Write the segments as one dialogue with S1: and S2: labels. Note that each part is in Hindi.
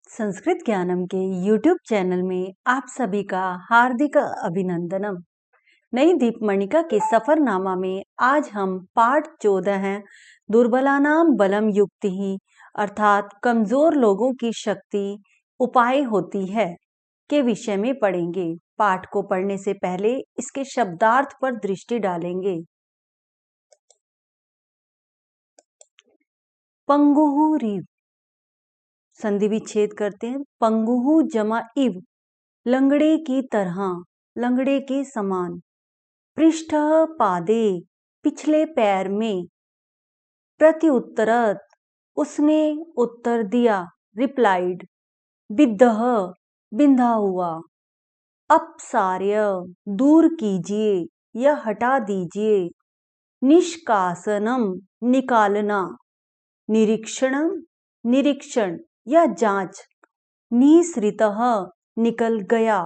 S1: संस्कृत ज्ञानम के YouTube चैनल में आप सभी का हार्दिक अभिनंदनम। नई दीपमणिका के सफरनामा में आज हम पाठ 14 हैं दुर्बलानाम बलम युक्ति ही अर्थात कमजोर लोगों की शक्ति उपाय होती है के विषय में पढ़ेंगे। पाठ को पढ़ने से पहले इसके शब्दार्थ पर दृष्टि डालेंगे। पंगुहु रिव, संधि विच्छेद करते हैं। पंगुहु जमा इव, लंगड़े की तरह, लंगड़े के समान। पृष्ठ पादे, पिछले पैर में। प्रत्युत्तरत, उसने उत्तर दिया, रिप्लाइड। बिद्धः, बिंधा हुआ। अपसार्य, दूर कीजिए या हटा दीजिए। निष्कासनम, निकालना। निरीक्षणम, निरीक्षण या जांच। निसृतः, निकल गया।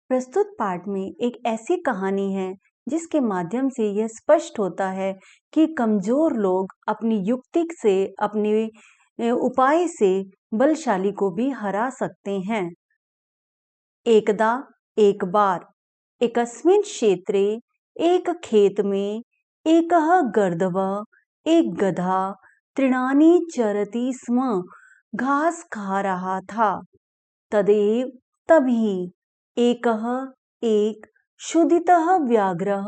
S1: प्रस्तुत पाठ में एक ऐसी कहानी है जिसके माध्यम से यह स्पष्ट होता है कि कमजोर लोग अपनी युक्ति से, अपने उपाय से बलशाली को भी हरा सकते हैं। एकदा, एक बार, एकस्मिन् क्षेत्रे, एक खेत में, एकः गर्दभः, एक गधा, तृणानि चरति स्म, घास खा रहा था। तदेव, तभी, एकः, एक, क्षुधितः व्याघ्रः,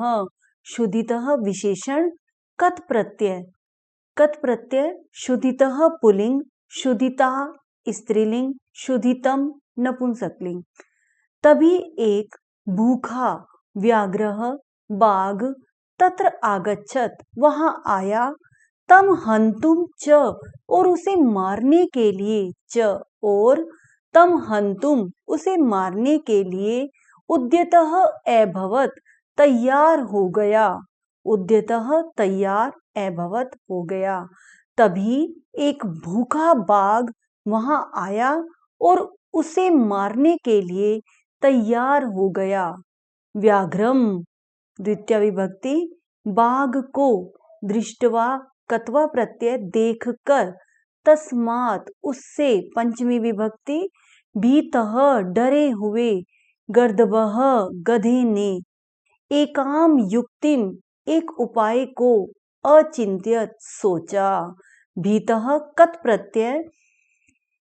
S1: क्षुधितः विशेषण कत प्रत्यय, कत प्रत्यय, क्षुधितः पुल्लिंग, क्षुधिता स्त्रीलिंग, क्षुधितम नपुंसकलिंग। तभी एक भूखा व्याघ्रः, बाघ, तत्र आगच्छत, वहां आया। तम हंतुम च, और उसे मारने के लिए, च और, तम हंतुम, उसे मारने के लिए, उद्यतः अभवत, तैयार हो गया। उद्यतः, तैयार, अभवत, हो गया। तभी एक भूखा बाघ वहां आया और उसे मारने के लिए तैयार हो गया। व्याघ्रम, द्वितीय विभक्ति, बाघ को, दृष्टवा, कत्वा प्रत्यय, देखकर, तस्मात्, उससे, पंचमी विभक्ति, भीतः, डरे हुए, गर्दभः, गधे ने, एकाम युक्तिम, एक उपाय को, अचिंत्यत, सोचा। भीतः, कत प्रत्यय,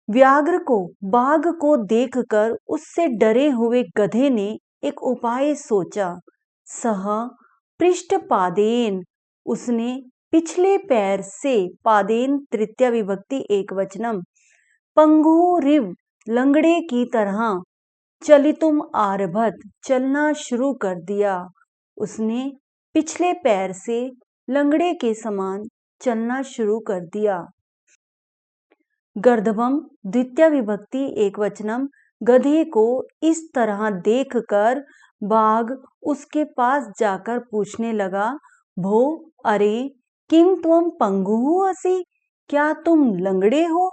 S1: व्याघ्र को, बाघ को देखकर उससे डरे हुए गधे ने एक उपाय सोचा। सह, पृष्ठपादेन, उसने, पिछले पैर से, पादेन तृतीय विभक्ति एकवचनम। पंगुरिव, लंगड़े की तरह, चलितुम आरभत, चलना शुरू कर दिया। उसने पिछले पैर से लंगड़े के समान चलना शुरू कर दिया। गर्दभम, द्वितीय विभक्ति एकवचनम, गधे को इस तरह देखकर बाघ उसके पास जाकर पूछने लगा, भो, अरे, किम त्वम पंगुः असि, क्या तुम लंगड़े हो?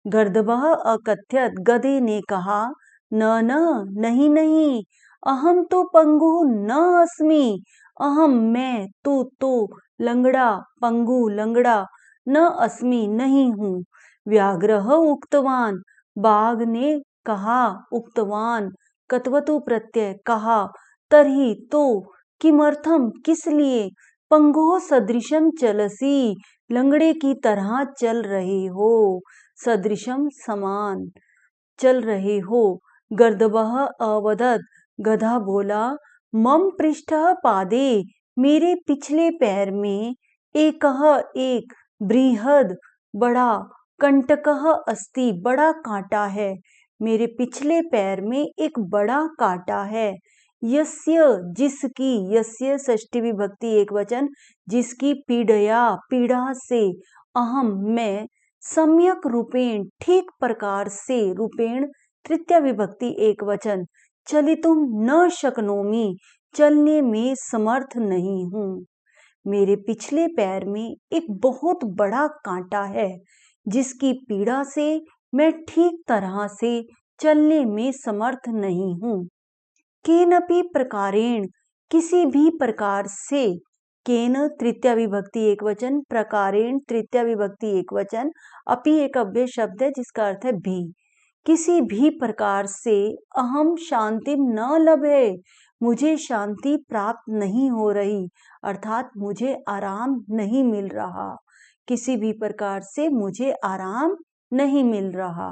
S1: गर्दभः अकथयत, गधे ने कहा, न न, नहीं नहीं, अहम तो पंगुः न अस्मि, अहम, मैं, तो लंगड़ा, पंगु, लंगड़ा, न अस्मि, नहीं हूँ। व्याघ्रः उक्तवान, बाघ ने कहा, उक्तवान, कत्वतु प्रत्यय, कहा, तर्हि, तो, किमर्थम, किस लिए, पंगुः सदृशम चलसी, लंगड़े की तरह चल रहे हो। सदृशम, समान, चल रहे हो। गर्दभः अवदत, गधा बोला, मम पृष्ठः पादे, मेरे पिछले पैर में, एकः, एक, बृहद, बड़ा, कंटकः अस्ति, बड़ा कांटा है। मेरे पिछले पैर में एक बड़ा कांटा है। यस्य, जिसकी, यस्य षष्ठी विभक्ति एकवचन, जिसकी, पीड़या, पीड़ा से, अहम, मैं, सम्यक रूपेण, ठीक प्रकार से, रूपेण तृतीय विभक्ति एकवचन, चलितुम न शक्नोमि, चलने में समर्थ नहीं हूँ। मेरे पिछले पैर में एक बहुत बड़ा कांटा है जिसकी पीड़ा से मैं ठीक तरह से चलने में समर्थ नहीं हूँ। केनपि प्रकारेण, किसी भी प्रकार से, केन तृतीया विभक्ति एकवचन, प्रकारेण तृतीया विभक्ति एकवचन, अपि एक अव्यय शब्द है जिसका अर्थ है भी। किसी भी प्रकार से अहम शांति न लभे, मुझे शांति प्राप्त नहीं हो रही, अर्थात मुझे आराम नहीं मिल रहा। किसी भी प्रकार से मुझे आराम नहीं मिल रहा।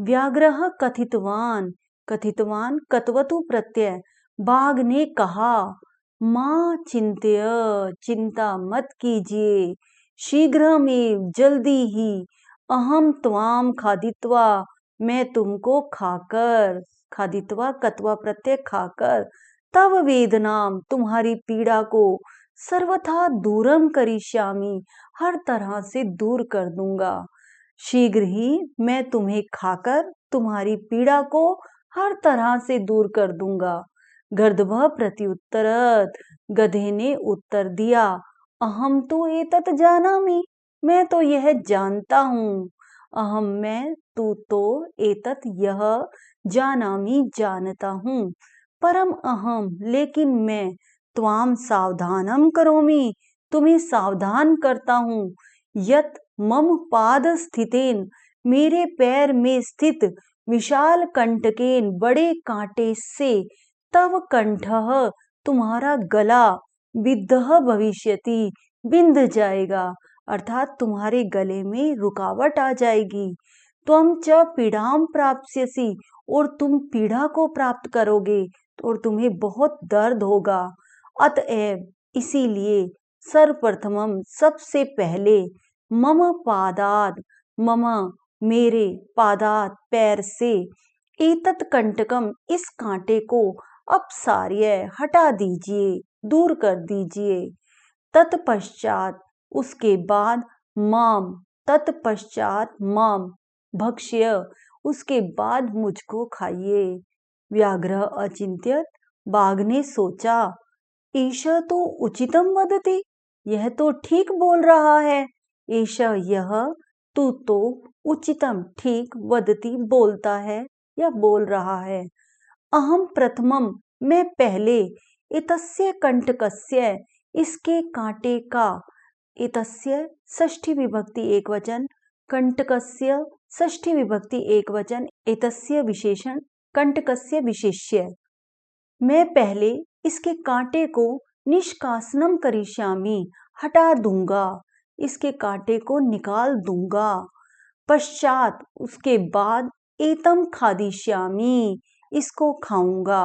S1: व्याघ्रः कथितवान, कथितवान कत्वतु प्रत्यय, बाघ ने कहा, मां चिंत्य, चिंता मत कीजिए, शीघ्रमेव जल्दी ही, अहम त्वाम खादित्वा, मैं तुमको खाकर, खादित्वा कत्वा प्रत्यय खाकर, तव वेदनाम तुम्हारी पीड़ा को, सर्वथा दूरम करिष्यामि, हर तरह से दूर कर दूंगा। शीघ्र ही मैं तुम्हें खाकर तुम्हारी पीड़ा को हर तरह से दूर कर दूंगा। गर्दभः प्रत्युत्तरत, गधे ने उत्तर दिया, अहम तु एतत् जानामि, मैं तो यह जानता हूँ। अहम मैं, तू तो, एतत् यह, जानामि जानता हूँ। परम अहम लेकिन मैं, त्वाम सावधानम करोमि तुम्हें सावधान करता हूँ। यत मम पाद स्थितेन, मेरे पैर में स्थित, विशाल कंटकेन, बड़े कांटे से, तव कंठः, तुम्हारा गला, विद्धः भविष्यति, बिंध जाएगा, अर्थात तुम्हारे गले में रुकावट आ जाएगी। त्वं च पीड़ाम प्राप्स्यसि, और तुम पीड़ा को प्राप्त करोगे और तुम्हें बहुत दर्द होगा। अतएव इसीलिए सर्वप्रथमम सबसे पहले, मम पादाद, मम मेरे, पादात पैर से, एतत् कंटकम इस कांटे को, अपसार्य हटा दीजिए, दूर कर दीजिए। तत्पश्चात उसके बाद, माम तत्पश्चात माम भक्ष्य, उसके बाद मुझको खाइए। व्याघ्र अचिंत्यत, बाघ ने सोचा, ईश तो उचितम वदति, यह तो ठीक बोल रहा है। ईश यह, तू तो, उचितम ठीक, वदति बोलता है या बोल रहा है। अहम प्रथमम मैं पहले, एतस्य कंटकस्य इसके कांटे का, एतस्य षष्ठी विभक्ति एकवचन, कंटकस्य षष्ठी विभक्ति एकवचन, एतस्य विशेषण, कंटकस्य विशेष्य, मैं पहले इसके कांटे को निष्कासनम करिष्यामि, हटा दूंगा, इसके कांटे को निकाल दूंगा। पश्चात उसके बाद, एतम खादिष्यामि, इसको खाऊंगा।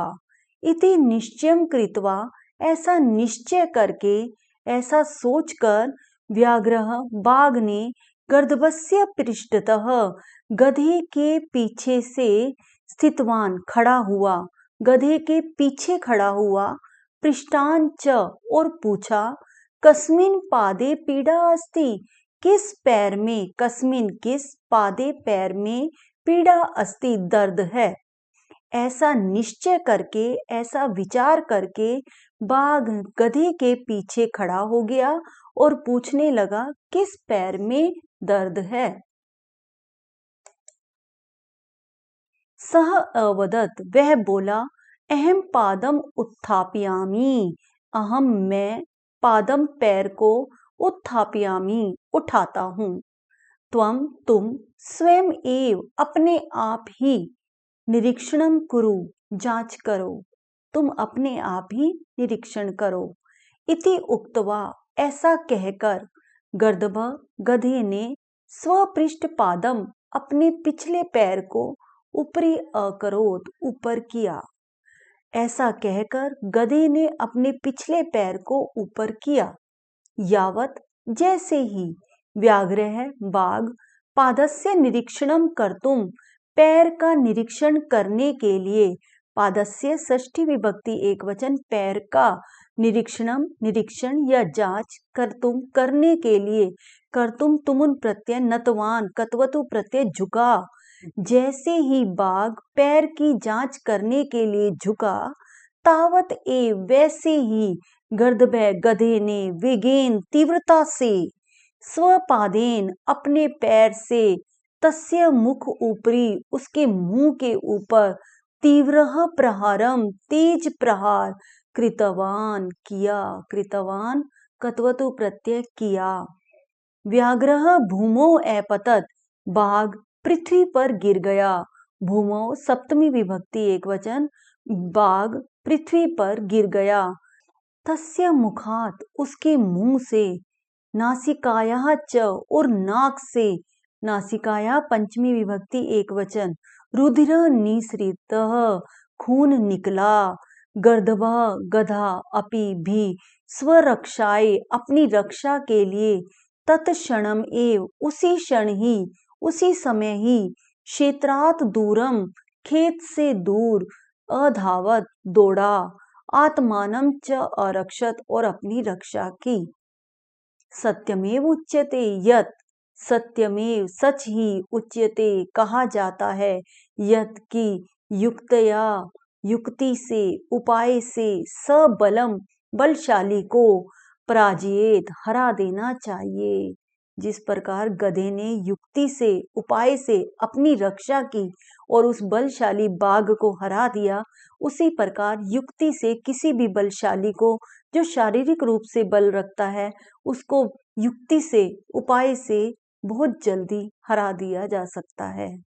S1: इति निश्चयम कृत्वा, ऐसा निश्चय करके, ऐसा सोचकर, व्याघ्रः बाघ ने, गर्दभस्य पृष्ठतः, गधे के पीछे से, स्थितवान खड़ा हुआ, गधे के पीछे खड़ा हुआ, पृष्ठान च और पूछा, कस्मिन पादे पीड़ा अस्ति, किस पैर में, कस्मिन किस, पादे पैर में, पीड़ा अस्ति दर्द है। ऐसा निश्चय करके, ऐसा विचार करके, बाघ गधे के पीछे खड़ा हो गया और पूछने लगा, किस पैर में दर्द है। सह अवदत, वह बोला, अहम पादम उत्थापयामि, अहम मैं, पादम पैर को, उत्थापयामि उठाता हूँ। त्वम तुम, स्वयं एव अपने आप ही, निरीक्षणम कुरु जांच करो, तुम अपने आप ही निरीक्षण करो। इति उक्तवा ऐसा कहकर, गर्दभ गधे ने, स्वपृष्ठ पादम अपने पिछले पैर को, ऊपरी अकरोत ऊपर किया। ऐसा कहकर गधे ने अपने पिछले पैर को ऊपर किया। यावत जैसे ही, व्याघ्रः बाघ, पादस्य निरीक्षणम कर्तुम, पैर का निरीक्षण करने के लिए, पादस्य षष्ठी विभक्ति एकवचन, पैर का, निरीक्षणम निरीक्षण या जांच, कर्तुम करने के लिए, कर्तुम तुमुन प्रत्यय, नतवान कत्वतु प्रत्यय झुका, जैसे ही बाघ पैर की जांच करने के लिए झुका, तावत एव वैसे ही, गर्दभः गधे ने, वेगेन तीव्रता से, स्वपादेन अपने पैर से, तस्य मुख ऊपरी उसके मुंह के ऊपर, तीव्र प्रहारम तेज प्रहार, कृतवान किया, कृतवान कत्वतु प्रत्यय किया। व्याघ्रः भूमौ ऐपतत, बाघ पृथ्वी पर गिर गया। भूमौ सप्तमी विभक्ति एकवचन, बाघ पृथ्वी पर गिर गया। तस्य मुखात, उसके मुंह से, नासिकायाः च, और नाक से, नासिकायाः पंचमी विभक्ति एकवचन, रुधिर निसृतः, खून निकला। गर्दभः गधा, अपि भी, स्वरक्षाय, अपनी रक्षा के लिए, तत्क्षणम एव, उसी क्षण ही, उसी समय ही, क्षेत्रात् दूरम, खेत से दूर, अधावत, दौड़ा, आत्मानं च अरक्षत, और अपनी रक्षा की। सत्यमेव उच्यते यत्, सत्यमेव सच ही, उच्यते कहा जाता है, यत् की, युक्तया, युक्ति से, उपाय से, सबलम, बलशाली को, पराजित, हरा देना चाहिए। जिस प्रकार गधे ने युक्ति से, उपाय से अपनी रक्षा की और उस बलशाली बाघ को हरा दिया, उसी प्रकार युक्ति से किसी भी बलशाली को, जो शारीरिक रूप से बल रखता है, उसको युक्ति से, उपाय से बहुत जल्दी हरा दिया जा सकता है।